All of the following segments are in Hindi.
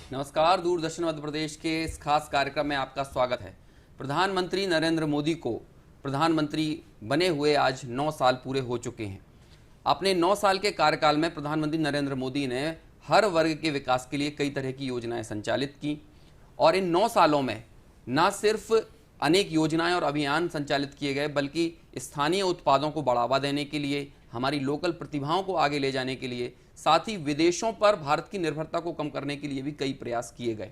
नमस्कार। दूरदर्शन मध्य प्रदेश के इस खास कार्यक्रम में आपका स्वागत है। प्रधानमंत्री नरेंद्र मोदी को प्रधानमंत्री बने हुए आज 9 साल पूरे हो चुके हैं। अपने 9 साल के कार्यकाल में प्रधानमंत्री नरेंद्र मोदी ने हर वर्ग के विकास के लिए कई तरह की योजनाएं संचालित की और इन 9 सालों में न सिर्फ अनेक योजनाएं और अभियान संचालित किए गए, बल्कि स्थानीय उत्पादों को बढ़ावा देने के लिए, हमारी लोकल प्रतिभाओं को आगे ले जाने के लिए, साथ ही विदेशों पर भारत की निर्भरता को कम करने के लिए भी कई प्रयास किए गए।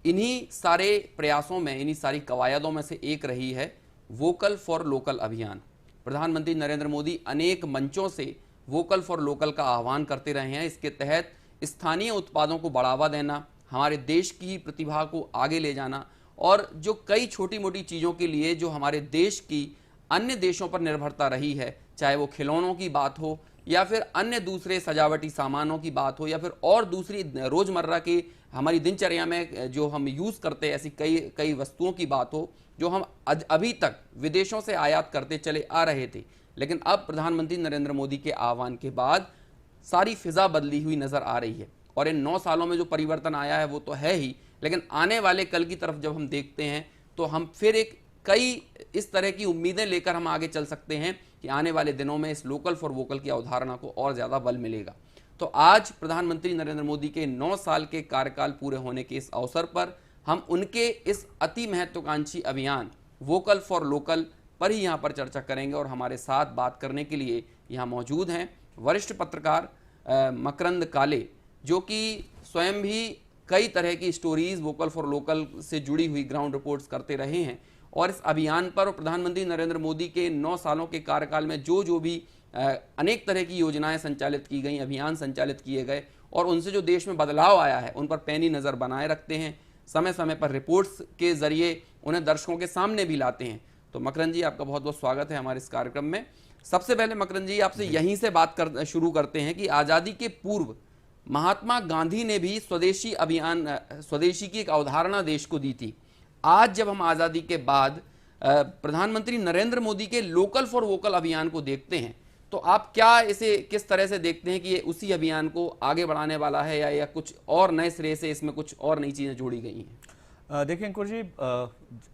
इन्हीं सारे प्रयासों में, इन्हीं सारी कवायदों में से एक रही है वोकल फॉर लोकल अभियान। प्रधानमंत्री नरेंद्र मोदी अनेक मंचों से वोकल फॉर लोकल का आह्वान करते रहे हैं। इसके तहत स्थानीय उत्पादों को बढ़ावा देना, हमारे देश की प्रतिभा को आगे ले जाना और जो कई छोटी मोटी चीज़ों के लिए जो हमारे देश की अन्य देशों पर निर्भरता रही है, चाहे वो खिलौनों की बात हो या फिर अन्य दूसरे सजावटी सामानों की बात हो या फिर और दूसरी रोज़मर्रा की हमारी दिनचर्या में जो हम यूज़ करते हैं ऐसी कई वस्तुओं की बात हो जो हम अभी तक विदेशों से आयात करते चले आ रहे थे, लेकिन अब प्रधानमंत्री नरेंद्र मोदी के आह्वान के बाद सारी फिजा बदली हुई नज़र आ रही है। और इन 9 सालों में जो परिवर्तन आया है वो तो है ही, लेकिन आने वाले कल की तरफ जब हम देखते हैं तो हम फिर कई इस तरह की उम्मीदें लेकर हम आगे चल सकते हैं कि आने वाले दिनों में इस लोकल फॉर वोकल की अवधारणा को और ज़्यादा बल मिलेगा। तो आज प्रधानमंत्री नरेंद्र मोदी के 9 साल के कार्यकाल पूरे होने के इस अवसर पर हम उनके इस अति महत्वाकांक्षी अभियान वोकल फॉर लोकल पर ही यहाँ पर चर्चा करेंगे। और हमारे साथ बात करने के लिए यहाँ मौजूद हैं वरिष्ठ पत्रकार मकरंद काले, जो कि स्वयं भी कई तरह की स्टोरीज वोकल फॉर लोकल से जुड़ी हुई ग्राउंड रिपोर्ट्स करते रहे हैं और इस अभियान पर और प्रधानमंत्री नरेंद्र मोदी के 9 सालों के कार्यकाल में जो भी अनेक तरह की योजनाएं संचालित की गई, अभियान संचालित किए गए और उनसे जो देश में बदलाव आया है उन पर पैनी नज़र बनाए रखते हैं। समय समय पर रिपोर्ट्स के जरिए उन्हें दर्शकों के सामने भी लाते हैं। तो मकरंद जी, आपका बहुत बहुत स्वागत है हमारे इस कार्यक्रम में। सबसे पहले मकरंद जी, आपसे यहीं से बात शुरू करते हैं कि आज़ादी के पूर्व महात्मा गांधी ने भी स्वदेशी अभियान, स्वदेशी की एक अवधारणा देश को दी थी। आज जब हम आज़ादी के बाद प्रधानमंत्री नरेंद्र मोदी के लोकल फॉर वोकल अभियान को देखते हैं तो आप क्या इसे किस तरह से देखते हैं कि ये उसी अभियान को आगे बढ़ाने वाला है या कुछ और नए सिरे से इसमें कुछ और नई चीज़ें जोड़ी गई हैं? देखिए अंकुर जी,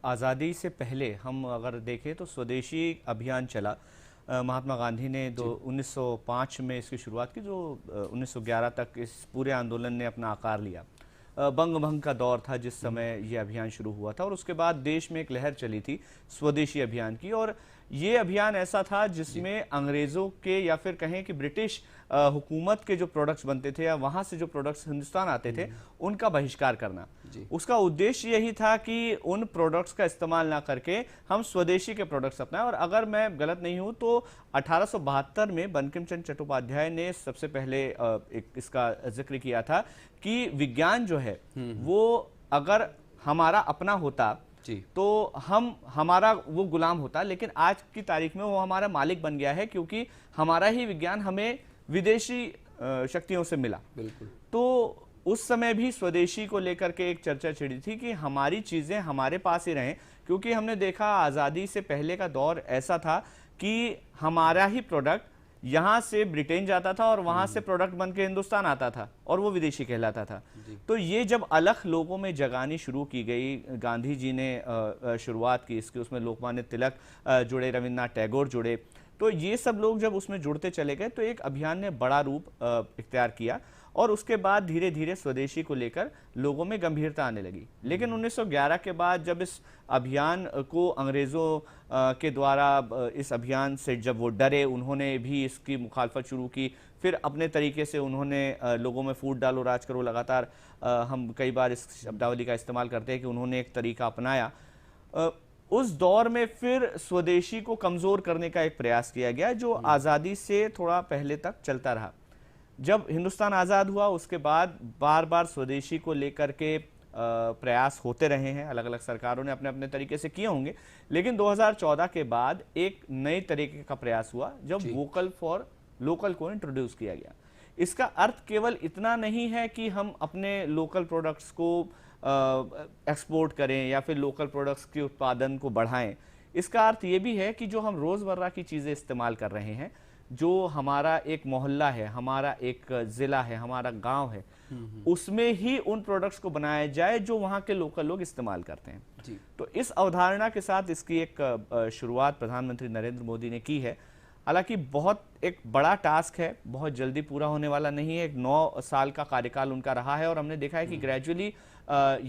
आज़ादी से पहले हम अगर देखें तो स्वदेशी अभियान चला। महात्मा गांधी ने 1905 में इसकी शुरुआत की, जो 1911 तक इस पूरे आंदोलन ने अपना आकार लिया। बंग भंग का दौर था जिस समय ये अभियान शुरू हुआ था और उसके बाद देश में एक लहर चली थी स्वदेशी अभियान की। और ये अभियान ऐसा था जिसमें अंग्रेज़ों के या फिर कहें कि ब्रिटिश हुकूमत के जो प्रोडक्ट्स बनते थे या वहाँ से जो प्रोडक्ट्स हिंदुस्तान आते थे उनका बहिष्कार करना। उसका उद्देश्य यही था कि उन प्रोडक्ट्स का इस्तेमाल ना करके हम स्वदेशी के प्रोडक्ट्स अपनाएं। और अगर मैं गलत नहीं हूँ तो 1872 में बंकिम चंद्र चट्टोपाध्याय ने सबसे पहले इसका जिक्र किया था कि विज्ञान जो है वो अगर हमारा अपना होता तो हमारा वो गुलाम होता, लेकिन आज की तारीख में वो हमारा मालिक बन गया है क्योंकि हमारा ही विज्ञान हमें विदेशी शक्तियों से मिला। बिल्कुल। तो उस समय भी स्वदेशी को लेकर के एक चर्चा छिड़ी थी कि हमारी चीजें हमारे पास ही रहें, क्योंकि हमने देखा आज़ादी से पहले का दौर ऐसा था कि हमारा ही प्रोडक्ट यहाँ से ब्रिटेन जाता था और वहां से प्रोडक्ट बन के हिंदुस्तान आता था और वो विदेशी कहलाता था। तो ये जब अलख लोगों में जगानी शुरू की गई, गांधी जी ने शुरुआत की इसकी, उसमें लोकमान्य तिलक जुड़े, रविन्द्रनाथ टैगोर जुड़े, तो ये सब लोग जब उसमें जुड़ते चले गए तो एक अभियान ने बड़ा रूप इख्तियार किया और उसके बाद धीरे धीरे स्वदेशी को लेकर लोगों में गंभीरता आने लगी। लेकिन 1911 के बाद जब इस अभियान को अंग्रेज़ों के द्वारा इस अभियान से जब वो डरे, उन्होंने भी इसकी मुखालफत शुरू की। फिर अपने तरीके से उन्होंने लोगों में फूट डालो राज करो, लगातार हम कई बार इस शब्दावली का इस्तेमाल करते हैं कि उन्होंने एक तरीका अपनाया। उस दौर में फिर स्वदेशी को कमज़ोर करने का एक प्रयास किया गया जो आज़ादी से थोड़ा पहले तक चलता रहा। जब हिंदुस्तान आज़ाद हुआ उसके बाद बार बार स्वदेशी को लेकर के प्रयास होते रहे हैं, अलग अलग सरकारों ने अपने अपने तरीके से किए होंगे। लेकिन 2014 के बाद एक नए तरीके का प्रयास हुआ जब वोकल फॉर लोकल को इंट्रोड्यूस किया गया। इसका अर्थ केवल इतना नहीं है कि हम अपने लोकल प्रोडक्ट्स को एक्सपोर्ट करें या फिर लोकल प्रोडक्ट्स के उत्पादन को बढ़ाएं। इसका अर्थ ये भी है कि जो हम रोजमर्रा की चीजें इस्तेमाल कर रहे हैं, जो हमारा एक मोहल्ला है, हमारा एक जिला है, हमारा गांव है, उसमें ही उन प्रोडक्ट्स को बनाया जाए जो वहां के लोकल लोग इस्तेमाल करते हैं। जी। तो इस अवधारणा के साथ इसकी एक शुरुआत प्रधानमंत्री नरेंद्र मोदी ने की है। हालांकि बहुत एक बड़ा टास्क है, बहुत जल्दी पूरा होने वाला नहीं है। एक 9 साल का कार्यकाल उनका रहा है और हमने देखा है कि ग्रेजुअली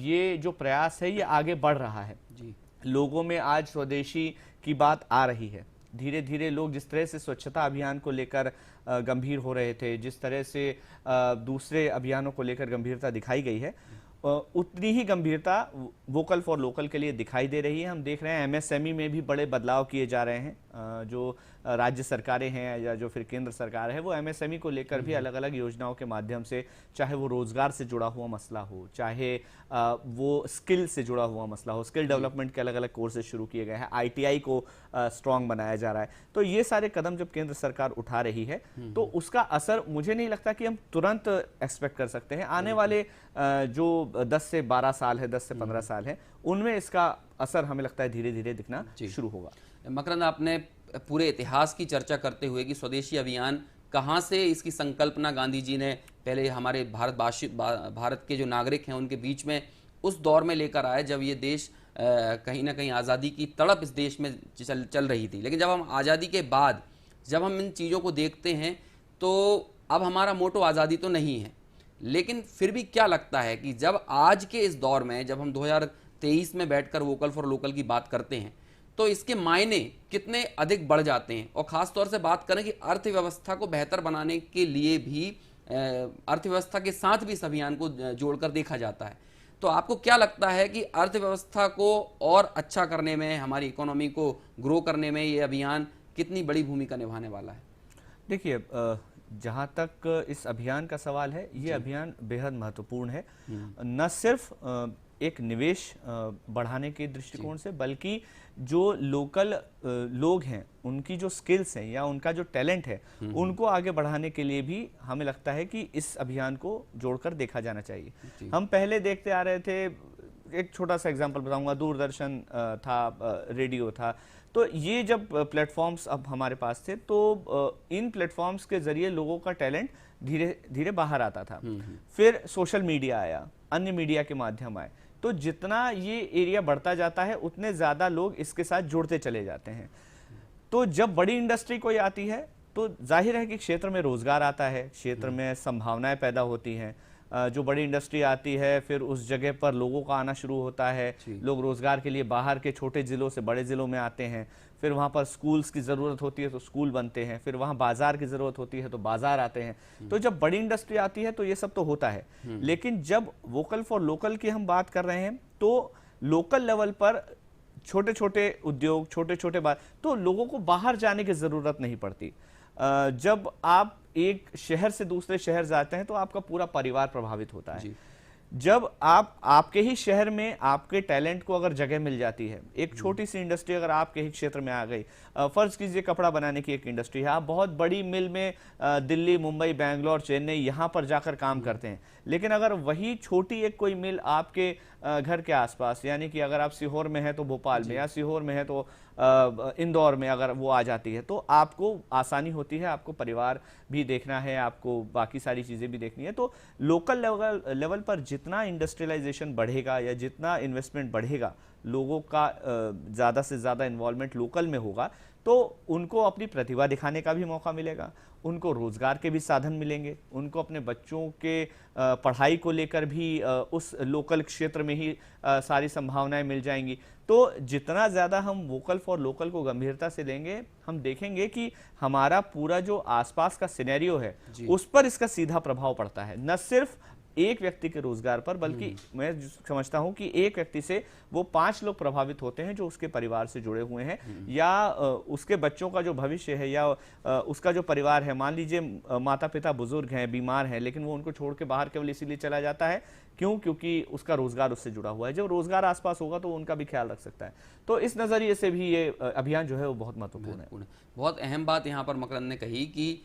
ये जो प्रयास है ये आगे बढ़ रहा है। जी। लोगों में आज स्वदेशी की बात आ रही है। धीरे धीरे लोग जिस तरह से स्वच्छता अभियान को लेकर गंभीर हो रहे थे, जिस तरह से दूसरे अभियानों को लेकर गंभीरता दिखाई गई है, उतनी ही गंभीरता वोकल फॉर लोकल के लिए दिखाई दे रही है। हम देख रहे हैं एमएसएमई में भी बड़े बदलाव किए जा रहे हैं। जो राज्य सरकारें हैं या जो फिर केंद्र सरकार है, वो एमएसएमई को लेकर भी अलग अलग योजनाओं के माध्यम से, चाहे वो रोजगार से जुड़ा हुआ मसला हो, चाहे वो स्किल से जुड़ा हुआ मसला हो, स्किल डेवलपमेंट के अलग अलग कोर्सेज शुरू किए गए हैं, आईटीआई को स्ट्रांग बनाया जा रहा है। तो ये सारे कदम जब केंद्र सरकार उठा रही है तो उसका असर मुझे नहीं लगता कि हम तुरंत एक्सपेक्ट कर सकते हैं। आने वाले जो 10 से 12 साल है, 10 से 15 साल है, उनमें इसका असर हमें लगता है धीरे धीरे दिखना शुरू होगा। मकरंद, आपने पूरे इतिहास की चर्चा करते हुए कि स्वदेशी अभियान कहाँ से इसकी संकल्पना गांधी जी ने पहले हमारे भारत के जो नागरिक हैं उनके बीच में उस दौर में लेकर आए जब ये देश कहीं ना कहीं आज़ादी की तड़प इस देश में चल रही थी। लेकिन जब हम आज़ादी के बाद जब हम इन चीज़ों को देखते हैं तो अब हमारा मोटो आज़ादी तो नहीं है, लेकिन फिर भी क्या लगता है कि जब आज के इस दौर में जब हम 2023 में बैठकर वोकल फॉर लोकल की बात करते हैं तो इसके मायने कितने अधिक बढ़ जाते हैं। और ख़ास तौर से बात करें कि अर्थव्यवस्था को बेहतर बनाने के लिए भी अर्थव्यवस्था के साथ भी इस अभियान को जोड़कर देखा जाता है। तो आपको क्या लगता है कि अर्थव्यवस्था को और अच्छा करने में, हमारी इकोनॉमी को ग्रो करने में ये अभियान कितनी बड़ी भूमिका निभाने वाला है? देखिए, जहाँ तक इस अभियान का सवाल है, ये अभियान बेहद महत्वपूर्ण है। न सिर्फ एक निवेश बढ़ाने के दृष्टिकोण से, बल्कि जो लोकल लोग हैं, उनकी जो स्किल्स हैं या उनका जो टैलेंट है, उनको आगे बढ़ाने के लिए भी हमें लगता है कि इस अभियान को जोड़कर देखा जाना चाहिए। हम पहले देखते आ रहे थे, एक छोटा सा एग्जांपल बताऊंगा, दूरदर्शन था, रेडियो था। तो ये जब प्लेटफॉर्म्स अब हमारे पास थे तो इन प्लेटफॉर्म्स के जरिए लोगों का टैलेंट धीरे धीरे बाहर आता था। फिर सोशल मीडिया आया, अन्य मीडिया के माध्यम आए। तो जितना ये एरिया बढ़ता जाता है उतने ज़्यादा लोग इसके साथ जुड़ते चले जाते हैं। तो जब बड़ी इंडस्ट्री कोई आती है तो जाहिर है कि क्षेत्र में रोजगार आता है, क्षेत्र में संभावनाएं पैदा होती हैं। जो बड़ी इंडस्ट्री आती है फिर उस जगह पर लोगों का आना शुरू होता है। लोग रोजगार के लिए बाहर के छोटे ज़िलों से बड़े ज़िलों में आते हैं। फिर वहाँ पर स्कूल्स की ज़रूरत होती है तो स्कूल बनते हैं। फिर वहाँ बाजार की ज़रूरत होती है तो बाजार आते हैं। तो जब बड़ी इंडस्ट्री आती है तो ये सब तो होता है। लेकिन जब वोकल फॉर लोकल की हम बात कर रहे हैं तो लोकल लेवल पर छोटे छोटे उद्योग, छोटे छोटे बात, तो लोगों को बाहर जाने की ज़रूरत नहीं पड़ती। जब आप एक शहर से दूसरे शहर जाते हैं तो आपका पूरा परिवार प्रभावित होता है। जब आपके ही शहर में आपके टैलेंट को अगर जगह मिल जाती है, एक छोटी सी इंडस्ट्री अगर आपके ही क्षेत्र में आ गई, फर्ज कीजिए कपड़ा बनाने की एक इंडस्ट्री है, आप बहुत बड़ी मिल में दिल्ली, मुंबई, बेंगलोर, चेन्नई यहाँ पर जाकर काम करते हैं। लेकिन अगर वही छोटी एक कोई मिल आपके घर के आसपास, यानी कि अगर आप सीहोर में हैं तो भोपाल में, या सीहोर में है तो इंदौर में अगर वो आ जाती है तो आपको आसानी होती है, आपको परिवार भी देखना है, आपको बाकी सारी चीज़ें भी देखनी है। तो लोकल लेवल पर जितना इंडस्ट्रियलाइजेशन बढ़ेगा या जितना इन्वेस्टमेंट बढ़ेगा, लोगों का ज़्यादा से ज़्यादा इन्वॉल्वमेंट लोकल में होगा, तो उनको अपनी प्रतिभा दिखाने का भी मौका मिलेगा, उनको रोज़गार के भी साधन मिलेंगे, उनको अपने बच्चों के पढ़ाई को लेकर भी उस लोकल क्षेत्र में ही सारी संभावनाएं मिल जाएंगी। तो जितना ज़्यादा हम वोकल फॉर लोकल को गंभीरता से लेंगे, हम देखेंगे कि हमारा पूरा जो आसपास का सिनेरियो है उस पर इसका सीधा प्रभाव पड़ता है। न सिर्फ एक व्यक्ति के रोजगार पर, बल्कि मैं समझता हूं कि एक व्यक्ति से वो 5 लोग प्रभावित होते हैं जो उसके परिवार से जुड़े हुए हैं, या उसके बच्चों का जो भविष्य है, या उसका जो परिवार है। मान लीजिए माता पिता बुजुर्ग हैं, बीमार हैं, लेकिन वो उनको छोड़ के बाहर केवल इसीलिए चला जाता है, क्यों? क्योंकि उसका रोजगार उससे जुड़ा हुआ है। जब रोजगार आसपास होगा तो उनका भी ख्याल रख सकता है। तो इस नजरिए से भी ये अभियान जो है वो बहुत महत्वपूर्ण है। बहुत अहम बात यहाँ पर मकरंद ने कही कि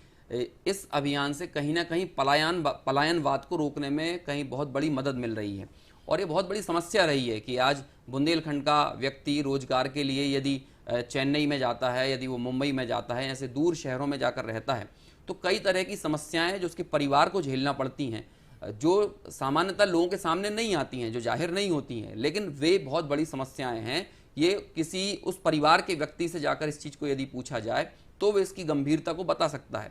इस अभियान से कहीं ना कहीं पलायनवाद को रोकने में कहीं बहुत बड़ी मदद मिल रही है। और ये बहुत बड़ी समस्या रही है कि आज बुंदेलखंड का व्यक्ति रोजगार के लिए यदि चेन्नई में जाता है, यदि वो मुंबई में जाता है, ऐसे दूर शहरों में जाकर रहता है, तो कई तरह की समस्याएं हैं जो उसके परिवार को झेलना पड़ती हैं, जो सामान्यतः लोगों के सामने नहीं आती हैं, जो जाहिर नहीं होती हैं, लेकिन वे बहुत बड़ी समस्याएं हैं। ये किसी उस परिवार के व्यक्ति से जाकर इस चीज़ को यदि पूछा जाए तो वे इसकी गंभीरता को बता सकता है।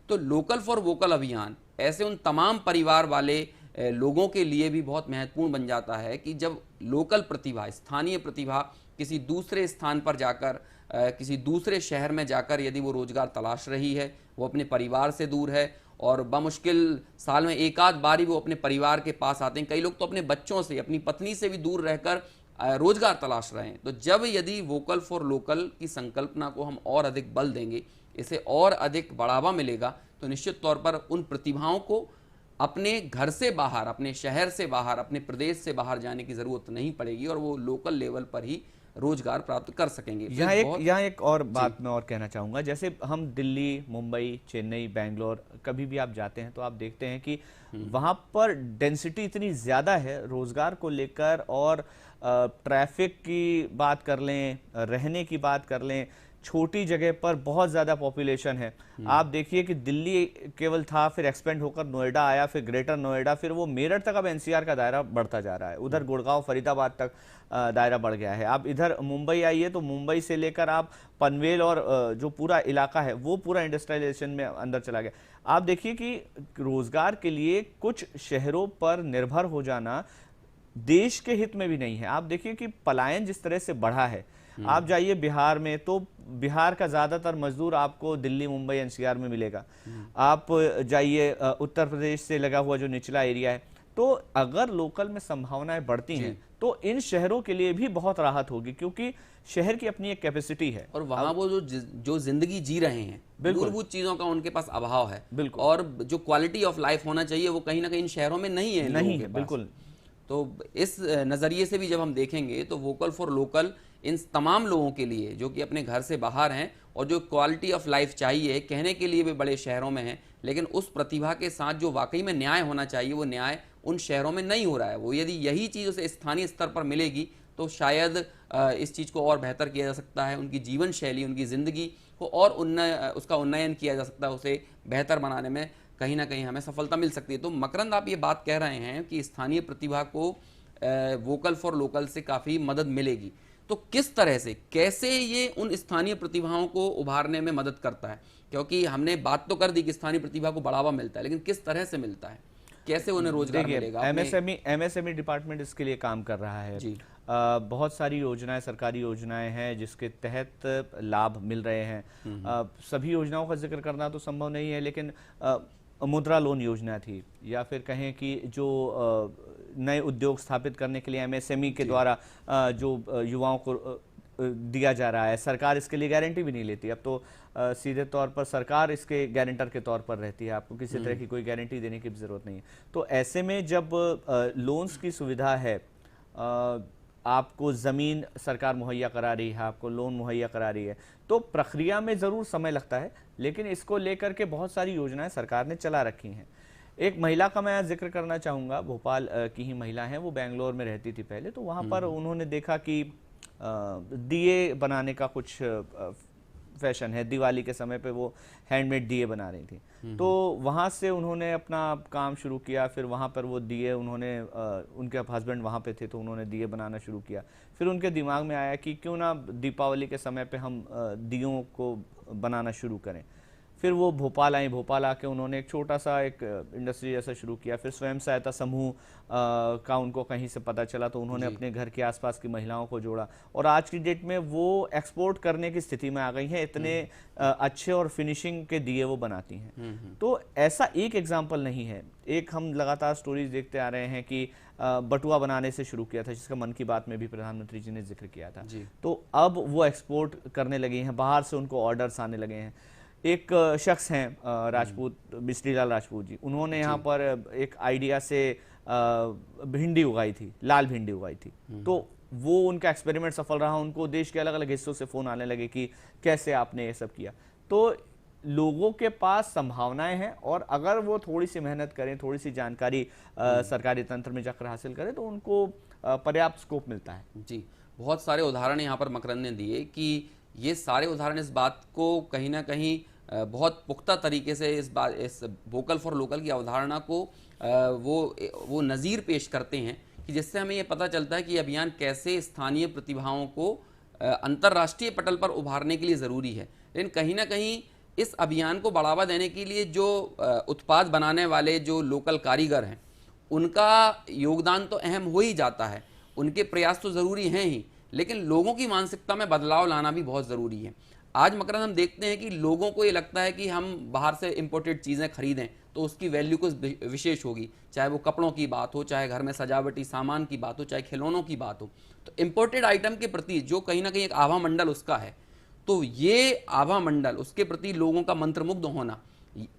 तो लोकल फॉर वोकल अभियान ऐसे उन तमाम परिवार वाले लोगों के लिए भी बहुत महत्वपूर्ण बन जाता है कि जब लोकल प्रतिभा, स्थानीय प्रतिभा किसी दूसरे स्थान पर जाकर, किसी दूसरे शहर में जाकर यदि वो रोजगार तलाश रही है, वो अपने परिवार से दूर है और बमुश्किल साल में एक आध बार ही वो अपने परिवार के पास आते हैं, कई लोग तो अपने बच्चों से, अपनी पत्नी से भी दूर रहकर रोजगार तलाश रहे हैं। तो जब यदि वोकल फॉर लोकल की संकल्पना को हम और अधिक बल देंगे, इसे और अधिक बढ़ावा मिलेगा, तो निश्चित तौर पर उन प्रतिभाओं को अपने घर से बाहर, अपने शहर से बाहर, अपने प्रदेश से बाहर जाने की जरूरत नहीं पड़ेगी और वो लोकल लेवल पर ही रोजगार प्राप्त कर सकेंगे। यहाँ एक और बात मैं और कहना चाहूँगा। जैसे हम दिल्ली, मुंबई, चेन्नई, बेंगलोर कभी भी आप जाते हैं तो आप देखते हैं कि वहाँ पर डेंसिटी इतनी ज़्यादा है रोज़गार को लेकर, और ट्रैफिक की बात कर लें, रहने की बात कर लें, छोटी जगह पर बहुत ज़्यादा पॉपुलेशन है। आप देखिए कि दिल्ली केवल था, फिर एक्सपेंड होकर नोएडा आया, फिर ग्रेटर नोएडा, फिर वो मेरठ तक अब एनसीआर का दायरा बढ़ता जा रहा है, उधर गुड़गांव, फरीदाबाद तक दायरा बढ़ गया है। आप इधर मुंबई आइए तो मुंबई से लेकर आप पनवेल और जो पूरा इलाका है वो पूरा इंडस्ट्रियलाइजेशन में अंदर चला गया। आप देखिए कि रोजगार के लिए कुछ शहरों पर निर्भर हो जाना देश के हित में भी नहीं है। आप देखिए कि पलायन जिस तरह से बढ़ा है, आप जाइए बिहार में तो बिहार का ज्यादातर मजदूर आपको दिल्ली, मुंबई, एनसीआर में मिलेगा। आप जाइए उत्तर प्रदेश से लगा हुआ जो निचला एरिया है, तो अगर लोकल में संभावनाएं बढ़ती हैं तो इन शहरों के लिए भी बहुत राहत होगी, क्योंकि शहर की अपनी एक कैपेसिटी है और वहाँ वो जो जिंदगी जी रहे हैं, मूलभूत चीजों का उनके पास अभाव है, और जो क्वालिटी ऑफ लाइफ होना चाहिए वो कहीं ना कहीं इन शहरों में नहीं है, नहीं है बिल्कुल। तो इस नज़रिए से भी जब हम देखेंगे तो वोकल फॉर लोकल इन तमाम लोगों के लिए जो कि अपने घर से बाहर हैं और जो क्वालिटी ऑफ लाइफ चाहिए, कहने के लिए भी बड़े शहरों में हैं, लेकिन उस प्रतिभा के साथ जो वाकई में न्याय होना चाहिए वो न्याय उन शहरों में नहीं हो रहा है। वो यदि यही चीज़ उसे स्थानीय स्तर पर मिलेगी तो शायद इस चीज़ को और बेहतर किया जा सकता है, उनकी जीवन शैली, उनकी ज़िंदगी को और उसका उन्नयन किया जा सकता है, उसे बेहतर बनाने में कहीं ना कहीं हमें सफलता मिल सकती है। तो मकरंद, आप ये बात कह रहे हैं कि स्थानीय प्रतिभा को वोकल फॉर लोकल से काफ़ी मदद मिलेगी, तो किस तरह से, कैसे ये उन स्थानीय प्रतिभाओं को उभारने में मदद करता है? क्योंकि हमने बात तो कर दी कि स्थानीय प्रतिभा को बढ़ावा मिलता है, लेकिन किस तरह से मिलता है, कैसे उन्हें रोजगार मिलेगा? एमएसएमई डिपार्टमेंट इसके लिए काम कर रहा है जी। बहुत सारी योजनाएं, सरकारी योजनाएं हैं जिसके तहत लाभ मिल रहे हैं। सभी योजनाओं का जिक्र करना तो संभव नहीं है, लेकिन मुद्रा लोन योजना थी, या फिर कहें कि जो नए उद्योग स्थापित करने के लिए एमएसएमई के द्वारा जो युवाओं को दिया जा रहा है, सरकार इसके लिए गारंटी भी नहीं लेती। अब तो सीधे तौर पर सरकार इसके गारंटर के तौर पर रहती है, आपको किसी तरह की कोई गारंटी देने की जरूरत नहीं है। तो ऐसे में जब लोन्स की सुविधा है, आपको ज़मीन सरकार मुहैया करा रही है, आपको लोन मुहैया करा रही है, तो प्रक्रिया में ज़रूर समय लगता है, लेकिन इसको लेकर के बहुत सारी योजनाएं सरकार ने चला रखी हैं। एक महिला का मैं जिक्र करना चाहूँगा, भोपाल की ही महिला हैं, वो बेंगलोर में रहती थी पहले, तो वहाँ पर उन्होंने देखा कि दिए बनाने का कुछ फैशन है, दिवाली के समय पे वो हैंडमेड दिए बना रही थी, तो वहाँ से उन्होंने अपना काम शुरू किया। फिर वहाँ पर वो दिए उन्होंने, उनके हस्बैंड वहाँ पे थे तो उन्होंने दिए बनाना शुरू किया। फिर उनके दिमाग में आया कि क्यों ना दीपावली के समय पे हम दियों को बनाना शुरू करें। फिर वो भोपाल आई, भोपाल आके उन्होंने एक छोटा सा एक इंडस्ट्री जैसा शुरू किया। फिर स्वयं सहायता समूह का उनको कहीं से पता चला तो उन्होंने अपने घर के आसपास की महिलाओं को जोड़ा, और आज की डेट में वो एक्सपोर्ट करने की स्थिति में आ गई हैं। इतने अच्छे और फिनिशिंग के दिए वो बनाती हैं। तो ऐसा एक एग्जाम्पल नहीं है, एक हम लगातार स्टोरीज देखते आ रहे हैं कि बटुआ बनाने से शुरू किया था, जिसका मन की बात में भी प्रधानमंत्री जी ने जिक्र किया था, तो अब वो एक्सपोर्ट करने लगे हैं, बाहर से उनको ऑर्डर्स आने लगे हैं। एक शख्स हैं राजपूत, बिस्ट्रीलाल राजपूत जी, उन्होंने यहाँ पर एक आइडिया से भिंडी उगाई थी, लाल भिंडी उगाई थी, तो वो उनका एक्सपेरिमेंट सफल रहा। उनको देश के अलग अलग हिस्सों से फोन आने लगे कि कैसे आपने ये सब किया। तो लोगों के पास संभावनाएं हैं, और अगर वो थोड़ी सी मेहनत करें, थोड़ी सी जानकारी सरकारी तंत्र में जाकर हासिल करें, तो उनको पर्याप्त स्कोप मिलता है। जी, बहुत सारे उदाहरण यहाँ पर मकरंद ने दिए कि ये सारे उदाहरण इस बात को कहीं ना कहीं बहुत पुख्ता तरीके से इस वोकल फॉर लोकल की अवधारणा को वो नज़ीर पेश करते हैं कि जिससे हमें ये पता चलता है कि ये अभियान कैसे स्थानीय प्रतिभाओं को अंतर्राष्ट्रीय पटल पर उभारने के लिए ज़रूरी है। लेकिन कहीं ना कहीं इस अभियान को बढ़ावा देने के लिए जो उत्पाद बनाने वाले जो लोकल कारीगर हैं उनका योगदान तो अहम हो ही जाता है, उनके प्रयास तो ज़रूरी हैं ही, लेकिन लोगों की मानसिकता में बदलाव लाना भी बहुत ज़रूरी है। आज मकरंद हम देखते हैं कि लोगों को ये लगता है कि हम बाहर से इंपोर्टेड चीज़ें खरीदें तो उसकी वैल्यू कुछ विशेष होगी, चाहे वो कपड़ों की बात हो, चाहे घर में सजावटी सामान की बात हो, चाहे खिलौनों की बात हो। तो इंपोर्टेड आइटम के प्रति जो कहीं ना कहीं एक आभा मंडल उसका है, तो ये आभा मंडल उसके प्रति लोगों का मंत्रमुग्ध होना,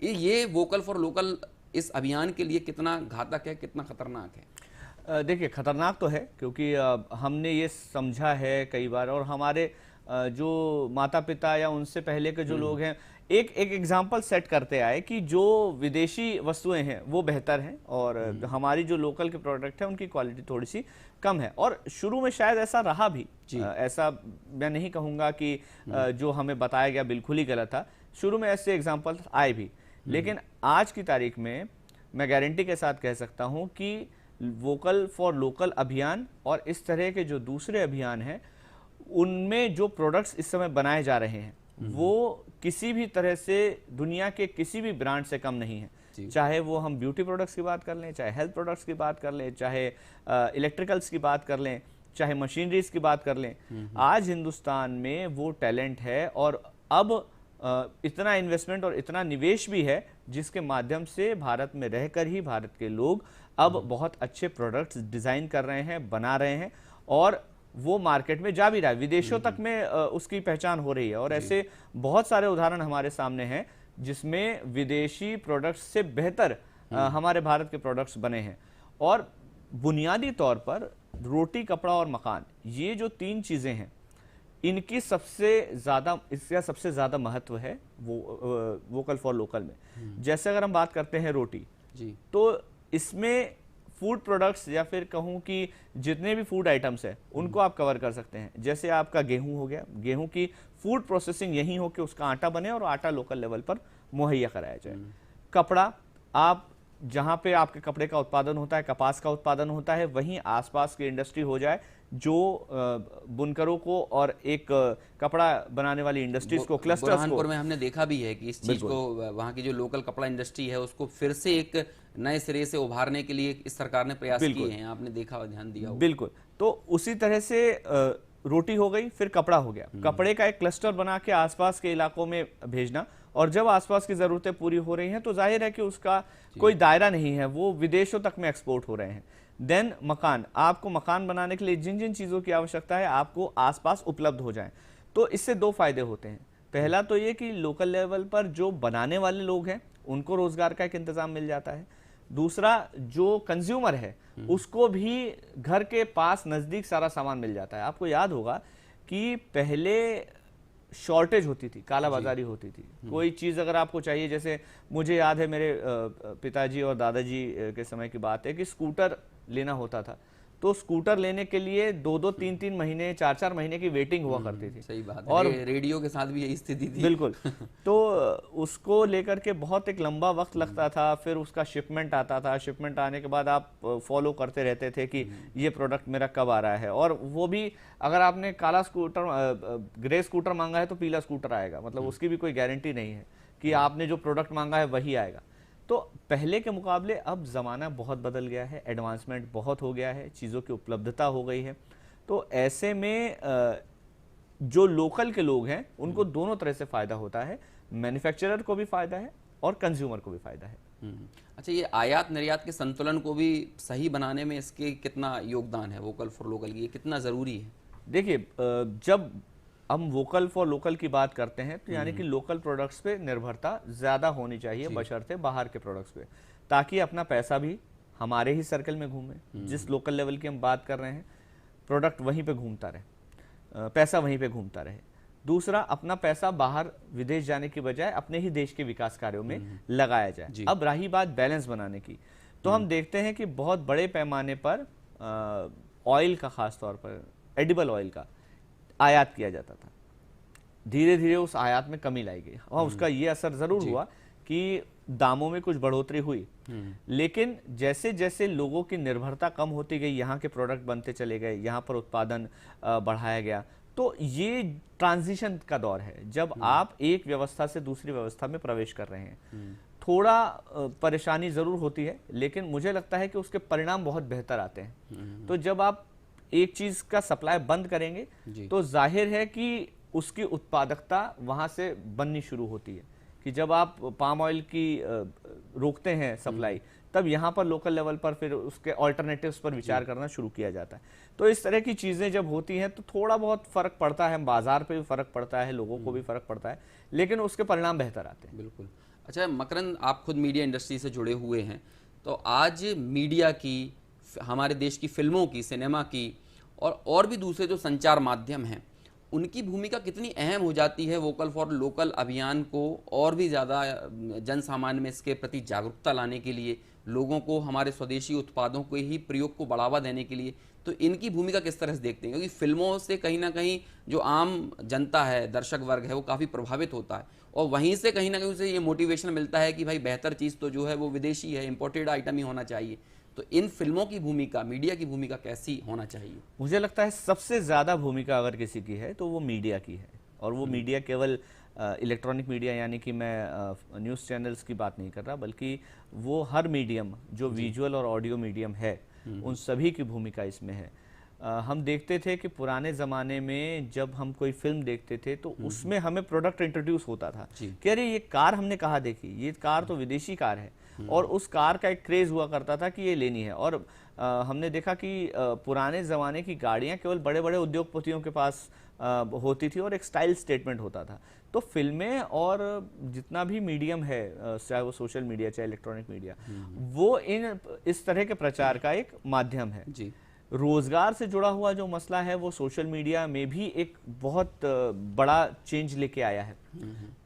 ये वोकल फॉर लोकल इस अभियान के लिए कितना घातक है, कितना खतरनाक है? देखिए, खतरनाक तो है क्योंकि हमने ये समझा है कई बार, और हमारे जो माता पिता या उनसे पहले के जो लोग हैं एक एग्जाम्पल सेट करते आए कि जो विदेशी वस्तुएं हैं वो बेहतर हैं और हमारी जो लोकल के प्रोडक्ट है उनकी क्वालिटी थोड़ी सी कम है। और शुरू में शायद ऐसा रहा भी, ऐसा मैं नहीं कहूँगा कि जो हमें बताया गया बिल्कुल ही गलत था, शुरू में ऐसे एग्जाम्पल आए भी। लेकिन आज की तारीख में मैं गारंटी के साथ कह सकता हूँ कि वोकल फॉर लोकल अभियान और इस तरह के जो दूसरे अभियान हैं उनमें जो प्रोडक्ट्स इस समय बनाए जा रहे हैं वो किसी भी तरह से दुनिया के किसी भी ब्रांड से कम नहीं है। चाहे वो हम ब्यूटी प्रोडक्ट्स की बात कर लें, चाहे हेल्थ प्रोडक्ट्स की बात कर लें, चाहे इलेक्ट्रिकल्स की बात कर लें, चाहे मशीनरीज की बात कर लें, आज हिंदुस्तान में वो टैलेंट है और अब इतना इन्वेस्टमेंट और इतना निवेश भी है जिसके माध्यम से भारत में रहकर ही भारत के लोग अब बहुत अच्छे प्रोडक्ट्स डिज़ाइन कर रहे हैं, बना रहे हैं और वो मार्केट में जा भी रहा है, विदेशों तक में उसकी पहचान हो रही है। और ऐसे बहुत सारे उदाहरण हमारे सामने हैं जिसमें विदेशी प्रोडक्ट्स से बेहतर हमारे भारत के प्रोडक्ट्स बने हैं। और बुनियादी तौर पर रोटी, कपड़ा और मकान, ये जो तीन चीज़ें हैं इनकी इसका सबसे ज़्यादा महत्व है वो वोकल फॉर लोकल में। जैसे अगर हम बात करते हैं रोटी जी, तो इसमें फूड प्रोडक्ट्स या फिर कहूँ कि जितने भी फूड आइटम्स हैं उनको आप कवर कर सकते हैं। जैसे आपका गेहूं हो गया, गेहूं की फूड प्रोसेसिंग यहीं हो कि उसका आटा बने और आटा लोकल लेवल पर मुहैया कराया जाए। कपड़ा, आप जहाँ पे आपके कपड़े का उत्पादन होता है, कपास का उत्पादन होता है, वहीं आसपास की इंडस्ट्री हो जाए जो बुनकरों को और एक कपड़ा बनाने वाली इंडस्ट्रीज को, क्लस्टर्स को। बुरहानपुर में हमने देखा भी है कि इस चीज को, वहाँ की जो लोकल कपड़ा इंडस्ट्री है उसको फिर से एक नए सिरे से उभारने के लिए इस सरकार ने प्रयास किए हैं, आपने देखा, ध्यान दिया होगा। बिल्कुल। तो उसी तरह से रोटी हो गई, फिर कपड़ा हो गया, कपड़े का एक क्लस्टर बना के आसपास के इलाकों में भेजना, और जब आसपास की जरूरतें पूरी हो रही हैं तो जाहिर है कि उसका कोई दायरा नहीं है, वो विदेशों तक में एक्सपोर्ट हो रहे हैं। देन मकान, आपको मकान बनाने के लिए जिन जिन चीज़ों की आवश्यकता है आपको आसपास उपलब्ध हो जाएं। तो इससे दो फायदे होते हैं। पहला तो ये कि लोकल लेवल पर जो बनाने वाले लोग हैं उनको रोजगार का एक इंतजाम मिल जाता है। दूसरा, जो कंज्यूमर है उसको भी घर के पास नज़दीक सारा सामान मिल जाता है। आपको याद होगा कि पहले शॉर्टेज होती थी, कालाबाजारी होती थी। कोई चीज़ अगर आपको चाहिए, जैसे मुझे याद है मेरे पिताजी और दादाजी के समय की बात है कि स्कूटर लेना होता था, तो स्कूटर लेने के लिए 2-2, 3-3 महीने, 4-4 महीने की वेटिंग हुआ करती थी। सही बात है। और रेडियो के साथ भी यही स्थिति थी। बिल्कुल। तो उसको लेकर के बहुत एक लंबा वक्त लगता था, फिर उसका शिपमेंट आता था, शिपमेंट आने के बाद आप फॉलो करते रहते थे कि ये प्रोडक्ट मेरा कब आ रहा है। और वो भी अगर आपने काला स्कूटर, ग्रे स्कूटर मांगा है तो पीला स्कूटर आएगा, मतलब उसकी भी कोई गारंटी नहीं है कि आपने जो प्रोडक्ट मांगा है वही आएगा। तो पहले के मुकाबले अब ज़माना बहुत बदल गया है, एडवांसमेंट बहुत हो गया है, चीज़ों की उपलब्धता हो गई है। तो ऐसे में जो लोकल के लोग हैं उनको दोनों तरह से फ़ायदा होता है, मैन्युफैक्चरर को भी फ़ायदा है और कंज्यूमर को भी फ़ायदा है। अच्छा, ये आयात निर्यात के संतुलन को भी सही बनाने में इसके कितना योगदान है वोकल फॉर लोकल की, ये कितना ज़रूरी है? देखिए, जब हम वोकल फॉर लोकल की बात करते हैं तो यानी कि लोकल प्रोडक्ट्स पे निर्भरता ज़्यादा होनी चाहिए बशर्ते बाहर के प्रोडक्ट्स पे, ताकि अपना पैसा भी हमारे ही सर्कल में घूमे। जिस लोकल लेवल की हम बात कर रहे हैं प्रोडक्ट वहीं पे घूमता रहे, पैसा वहीं पे घूमता रहे। दूसरा, अपना पैसा बाहर विदेश जाने की बजाय अपने ही देश के विकास कार्यों में लगाया जाए। अब रही बात बैलेंस बनाने की, तो हम देखते हैं कि बहुत बड़े पैमाने पर ऑयल का, खास तौर पर एडिबल ऑयल का आयात किया जाता था। धीरे धीरे उस आयात में कमी लाई गई। हाँ, उसका ये असर जरूर हुआ कि दामों में कुछ बढ़ोतरी हुई, लेकिन जैसे जैसे लोगों की निर्भरता कम होती गई, यहाँ के प्रोडक्ट बनते चले गए, यहाँ पर उत्पादन बढ़ाया गया, तो ये ट्रांजिशन का दौर है जब आप एक व्यवस्था से दूसरी व्यवस्था में प्रवेश कर रहे हैं। थोड़ा परेशानी जरूर होती है, लेकिन मुझे लगता है कि उसके परिणाम बहुत बेहतर आते हैं। तो जब आप एक चीज का सप्लाई बंद करेंगे तो जाहिर है कि उसकी उत्पादकता वहां से बननी शुरू होती है, कि जब आप पाम ऑयल की रोकते हैं सप्लाई, तब यहाँ पर लोकल लेवल पर फिर उसके ऑल्टरनेटिव्स पर विचार करना शुरू किया जाता है। तो इस तरह की चीजें जब होती हैं तो थोड़ा बहुत फर्क पड़ता है, बाजार पे भी फर्क पड़ता है, लोगों को भी फर्क पड़ता है, लेकिन उसके परिणाम बेहतर आते हैं। बिल्कुल। अच्छा मकरंद, आप खुद मीडिया इंडस्ट्री से जुड़े हुए हैं, तो आज मीडिया की, हमारे देश की फिल्मों की, सिनेमा की और भी दूसरे जो संचार माध्यम हैं, उनकी भूमिका कितनी अहम हो जाती है वोकल फॉर लोकल अभियान को और भी ज़्यादा जन सामान्य में इसके प्रति जागरूकता लाने के लिए, लोगों को हमारे स्वदेशी उत्पादों के ही प्रयोग को बढ़ावा देने के लिए, तो इनकी भूमिका किस तरह से देखते हैं? क्योंकि फिल्मों से कहीं ना कहीं जो आम जनता है, दर्शक वर्ग है, वो काफ़ी प्रभावित होता है, और वहीं से कहीं ना कहीं उसे ये मोटिवेशन मिलता है कि भाई बेहतर चीज़ तो जो है वो विदेशी है, इंपोर्टेड आइटम ही होना चाहिए। तो इन फिल्मों की भूमिका, मीडिया की भूमिका कैसी होना चाहिए? मुझे लगता है सबसे ज़्यादा भूमिका अगर किसी की है तो वो मीडिया की है, और वो मीडिया केवल इलेक्ट्रॉनिक मीडिया, यानी कि मैं न्यूज़ चैनल्स की बात नहीं कर रहा, बल्कि वो हर मीडियम जो विजुअल और ऑडियो मीडियम है, उन सभी की भूमिका इसमें है। हम देखते थे कि पुराने ज़माने में जब हम कोई फिल्म देखते थे तो उसमें हमें प्रोडक्ट इंट्रोड्यूस होता था कि अरे ये कार हमने कहाँ देखी, ये कार तो विदेशी कार है, और उस कार का एक क्रेज हुआ करता था कि ये लेनी है। और हमने देखा कि पुराने ज़माने की गाड़ियाँ केवल बड़े बड़े उद्योगपतियों के पास होती थी और एक स्टाइल स्टेटमेंट होता था। तो फिल्में और जितना भी मीडियम है, चाहे वो सोशल मीडिया चाहे इलेक्ट्रॉनिक मीडिया, वो इस तरह के प्रचार का एक माध्यम है जी। रोजगार से जुड़ा हुआ जो मसला है वो सोशल मीडिया में भी एक बहुत बड़ा चेंज लेके आया है।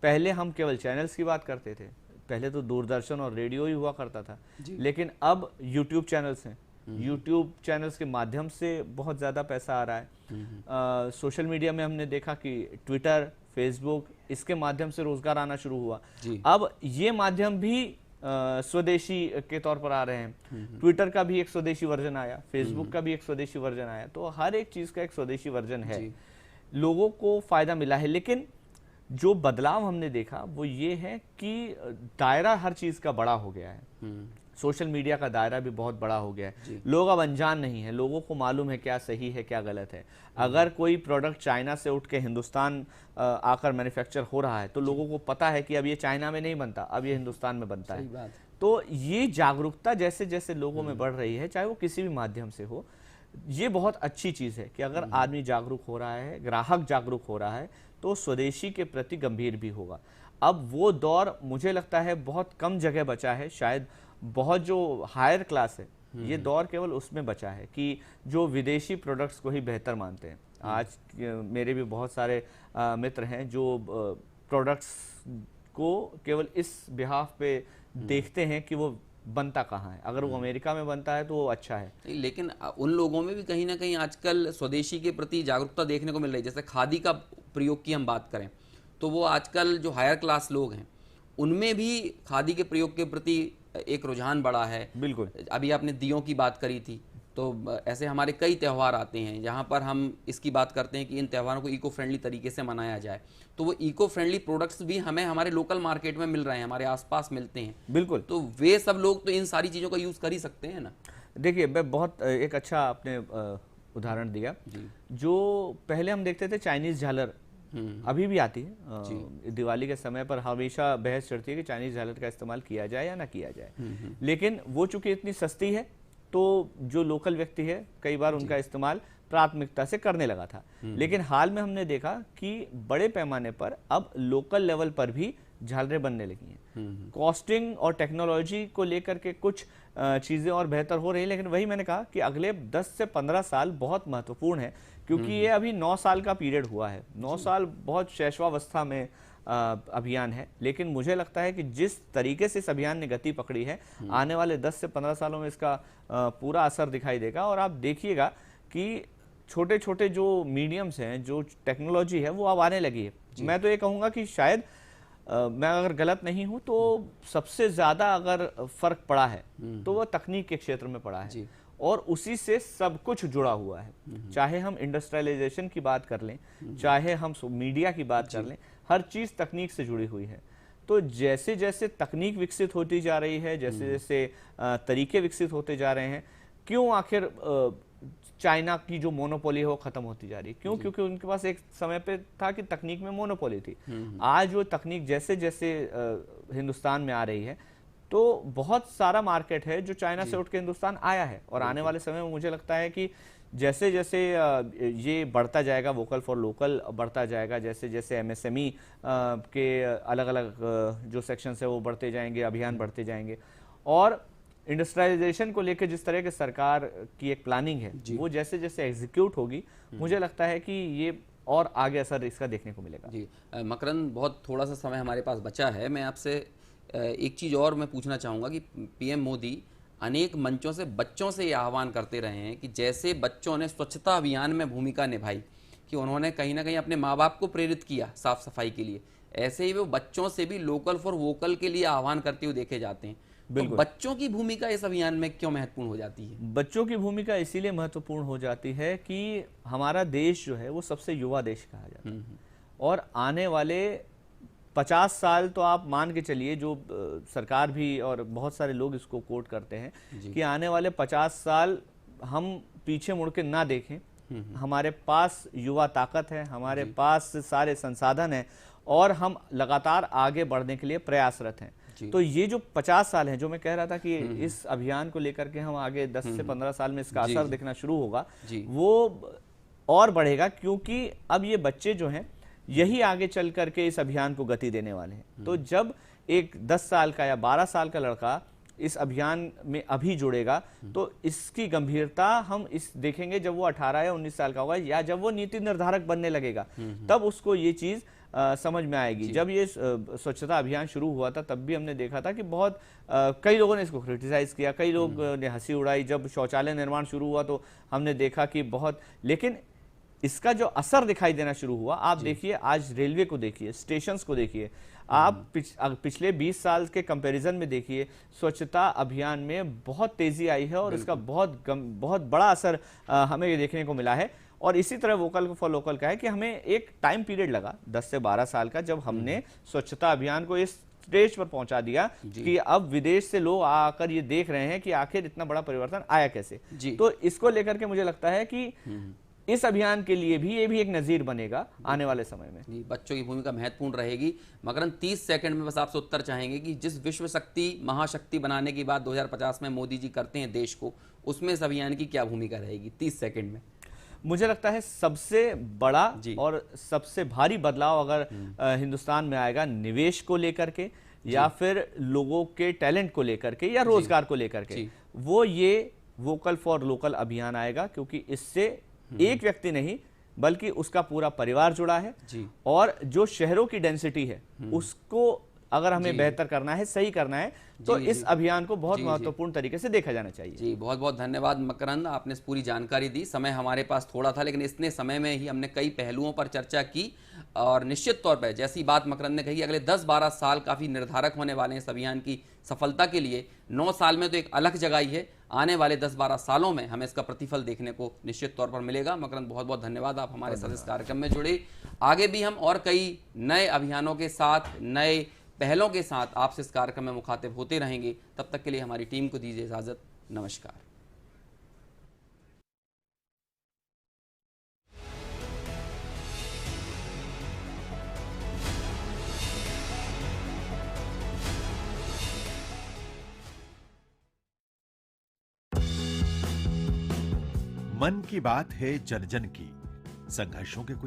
पहले हम केवल चैनल्स की बात करते थे, पहले तो दूरदर्शन और रेडियो ही हुआ करता था, लेकिन अब यूट्यूब चैनल्स हैं, यूट्यूब चैनल्स के माध्यम से बहुत ज़्यादा पैसा आ रहा है। सोशल मीडिया में हमने देखा कि ट्विटर, फेसबुक, इसके माध्यम से रोजगार आना शुरू हुआ। अब ये माध्यम भी स्वदेशी के तौर पर आ रहे हैं। ट्विटर का भी एक स्वदेशी वर्जन आया, फेसबुक का भी एक स्वदेशी वर्जन आया, तो हर एक चीज का एक स्वदेशी वर्जन है। लोगों को फायदा मिला है, लेकिन जो बदलाव हमने देखा वो ये है कि दायरा हर चीज का बड़ा हो गया है। सोशल मीडिया का दायरा भी बहुत बड़ा हो गया है। लोग अब अनजान नहीं है, लोगों को मालूम है क्या सही है क्या गलत है। अगर कोई प्रोडक्ट चाइना से उठ के हिंदुस्तान आकर मैन्युफैक्चर हो रहा है तो लोगों को पता है कि अब ये चाइना में नहीं बनता, अब ये हिंदुस्तान में बनता है। तो ये जागरूकता जैसे जैसे लोगों में बढ़ रही है, चाहे वो किसी भी माध्यम से हो, ये बहुत अच्छी चीज है कि अगर आदमी जागरूक हो रहा है, ग्राहक जागरूक हो रहा है, तो स्वदेशी के प्रति गंभीर भी होगा। अब वो दौर मुझे लगता है बहुत कम जगह बचा है, शायद बहुत जो हायर क्लास है ये दौर केवल उसमें बचा है कि जो विदेशी प्रोडक्ट्स को ही बेहतर मानते हैं। आज मेरे भी बहुत सारे मित्र हैं जो प्रोडक्ट्स को केवल इस बिहाफ पे देखते हैं कि वो बनता कहाँ है, अगर वो अमेरिका में बनता है तो वो अच्छा है। लेकिन उन लोगों में भी कहीं ना कहीं आजकल स्वदेशी के प्रति जागरूकता देखने को मिल रही है। जैसे खादी का प्रयोग की हम बात करें तो वो आजकल जो हायर क्लास लोग हैं उनमें भी खादी के प्रयोग के प्रति एक रुझान बढ़ा है। बिल्कुल। अभी आपने दियों की बात करी थी, तो ऐसे हमारे कई त्यौहार आते हैं जहाँ पर हम इसकी बात करते हैं कि इन त्योहारों को इको फ्रेंडली तरीके से मनाया जाए, तो वो इको फ्रेंडली प्रोडक्ट्स भी हमें हमारे लोकल मार्केट में मिल रहे हैं, हमारे आसपास मिलते हैं। बिल्कुल। तो वे सब लोग तो इन सारी चीज़ों का यूज़ कर ही सकते हैं ना। देखिए, मैं बहुत एक अच्छा आपने उदाहरण दिया। जो पहले हम देखते थे चाइनीज़ झालर, अभी भी आती है, दिवाली के समय पर हमेशा बहस चढ़ती है कि चाइनीज झालर का इस्तेमाल किया जाए या ना किया जाए, लेकिन वो चूंकि इतनी सस्ती है तो जो लोकल व्यक्ति है कई बार उनका इस्तेमाल प्राथमिकता से करने लगा था। लेकिन हाल में हमने देखा कि बड़े पैमाने पर अब लोकल लेवल पर भी झालरें बनने लगी हैं। कॉस्टिंग और टेक्नोलॉजी को लेकर के कुछ चीज़ें और बेहतर हो रही है, लेकिन वही मैंने कहा कि अगले 10 से 15 साल बहुत महत्वपूर्ण है, क्योंकि ये अभी 9 साल का पीरियड हुआ है। 9 साल बहुत शैशवावस्था में अभियान है, लेकिन मुझे लगता है कि जिस तरीके से इस अभियान ने गति पकड़ी है, आने वाले 10 से 15 सालों में इसका पूरा असर दिखाई देगा। और आप देखिएगा कि छोटे छोटे जो मीडियम्स हैं, जो टेक्नोलॉजी है वो अब आने लगी है। मैं तो ये कहूँगा कि शायद मैं अगर गलत नहीं हूँ तो सबसे ज़्यादा अगर फर्क पड़ा है तो वो तकनीक के क्षेत्र में पड़ा है, और उसी से सब कुछ जुड़ा हुआ है। चाहे हम इंडस्ट्रियलाइजेशन की बात कर लें, चाहे हम मीडिया की बात कर लें, हर चीज़ तकनीक से जुड़ी हुई है। तो जैसे जैसे तकनीक विकसित होती जा रही है, जैसे जैसे तरीके विकसित होते जा रहे हैं, क्यों आखिर चाइना की जो मोनोपोली है वो खत्म होती जा रही है? क्यों? क्योंकि उनके पास एक समय पे था कि तकनीक में मोनोपोली थी। आज वो तकनीक जैसे जैसे हिंदुस्तान में आ रही है तो बहुत सारा मार्केट है जो चाइना से उठ के हिंदुस्तान आया है, और आने वाले समय में मुझे लगता है कि जैसे जैसे ये बढ़ता जाएगा, वोकल फॉर लोकल बढ़ता जाएगा, जैसे जैसे एमएसएमई के अलग अलग जो सेक्शंस है वो बढ़ते जाएंगे, अभियान बढ़ते जाएंगे, और इंडस्ट्रियलाइजेशन को लेकर जिस तरह के सरकार की एक प्लानिंग है वो जैसे जैसे एग्जीक्यूट होगी, मुझे लगता है कि ये और आगे असर इसका देखने को मिलेगा। जी मकरंद, बहुत थोड़ा सा समय हमारे पास बचा है। मैं आपसे एक चीज़ और मैं पूछना चाहूँगा कि पीएम मोदी अनेक मंचों से बच्चों से ये आह्वान करते रहे हैं कि जैसे बच्चों ने स्वच्छता अभियान में भूमिका निभाई, कि उन्होंने कहीं ना कहीं अपने माँ बाप को प्रेरित किया साफ सफाई के लिए, ऐसे ही वो बच्चों से भी लोकल फॉर वोकल के लिए आह्वान करते हुए देखे जाते हैं। तो बच्चों की भूमिका इस अभियान में क्यों महत्वपूर्ण हो जाती है? बच्चों की भूमिका इसीलिए महत्वपूर्ण हो जाती है कि हमारा देश जो है वो सबसे युवा देश कहा जाता है, और आने वाले 50 साल तो आप मान के चलिए, जो सरकार भी और बहुत सारे लोग इसको कोट करते हैं कि आने वाले 50 साल हम पीछे मुड़ के ना देखें। हमारे पास युवा ताकत है, हमारे पास सारे संसाधन हैं, और हम लगातार आगे बढ़ने के लिए प्रयासरत हैं। तो ये जो 50 साल हैं, जो मैं कह रहा था कि इस अभियान को लेकर के हम आगे 10 से 15 साल में इसका असर दिखना शुरू होगा, वो और बढ़ेगा, क्योंकि अब ये बच्चे जो हैं यही आगे चल करके इस अभियान को गति देने वाले हैं। तो जब एक 10 साल का या 12 साल का लड़का इस अभियान में अभी जुड़ेगा तो इसकी गंभीरता हम इस देखेंगे जब वो 18 या 19 साल का होगा, या जब वो नीति निर्धारक बनने लगेगा, तब उसको ये चीज समझ में आएगी। जब ये स्वच्छता अभियान शुरू हुआ था तब भी हमने देखा था कि बहुत कई लोगों ने इसको क्रिटिसाइज किया, कई लोग ने हंसी उड़ाई। जब शौचालय निर्माण शुरू हुआ तो हमने देखा कि बहुत, लेकिन इसका जो असर दिखाई देना शुरू हुआ, आप देखिए आज रेलवे को देखिए, स्टेशंस को देखिए, आप पिछले 20 साल के कंपैरिजन में देखिए, स्वच्छता अभियान में बहुत तेजी आई है और इसका बहुत बड़ा असर हमें ये देखने को मिला है। और इसी तरह वोकल फॉर लोकल का है कि हमें एक टाइम पीरियड लगा 10 से 12 साल का, जब हमने स्वच्छता अभियान को इस स्टेज पर पहुंचा दिया कि अब विदेश से लोग आकर ये देख रहे हैं कि आखिर इतना बड़ा परिवर्तन आया कैसे। तो इसको लेकर के मुझे लगता है कि इस अभियान के लिए भी ये भी एक नजीर बनेगा आने वाले समय में। जी, बच्चों की भूमिका महत्वपूर्ण रहेगी। मकरंद, 30 सेकंड में बस आपसे उत्तर चाहेंगे कि जिस विश्व शक्ति महाशक्ति बनाने की बात 2050 में मोदी जी करते हैं देश को, उसमें इस अभियान की क्या भूमिका रहेगी 30 सेकंड में? मुझे लगता है सबसे बड़ा और सबसे भारी बदलाव अगर हिंदुस्तान में आएगा निवेश को लेकर के, या फिर लोगों के टैलेंट को लेकर के, या रोजगार को लेकर के, वो ये वोकल फॉर लोकल अभियान आएगा। क्योंकि इससे एक व्यक्ति नहीं बल्कि उसका पूरा परिवार जुड़ा है, और जो शहरों की डेंसिटी है उसको अगर हमें बेहतर करना है, सही करना है, तो इस अभियान को बहुत महत्वपूर्ण तरीके से देखा जाना चाहिए। जी, बहुत बहुत धन्यवाद मकरंद, आपने इस पूरी जानकारी दी। समय हमारे पास थोड़ा था, लेकिन इतने समय में ही हमने कई पहलुओं पर चर्चा की, और निश्चित तौर पर जैसी बात मकरंद ने कही, अगले 10-12 साल काफ़ी निर्धारक होने वाले हैं इस अभियान की सफलता के लिए। 9 साल में तो एक अलग जगह ही है, आने वाले 10-12 सालों में हमें इसका प्रतिफल देखने को निश्चित तौर पर मिलेगा। मकरंद, बहुत बहुत धन्यवाद, आप हमारे साथ इस कार्यक्रम में जुड़े। आगे भी हम और कई नए अभियानों के साथ, नए पहलों के साथ आपसे इस कार्यक्रम में मुखातिब होते रहेंगे। तब तक के लिए हमारी टीम को दीजिए इजाज़त। नमस्कार। मन की बात है, जन जन की। संघर्षों के कुछ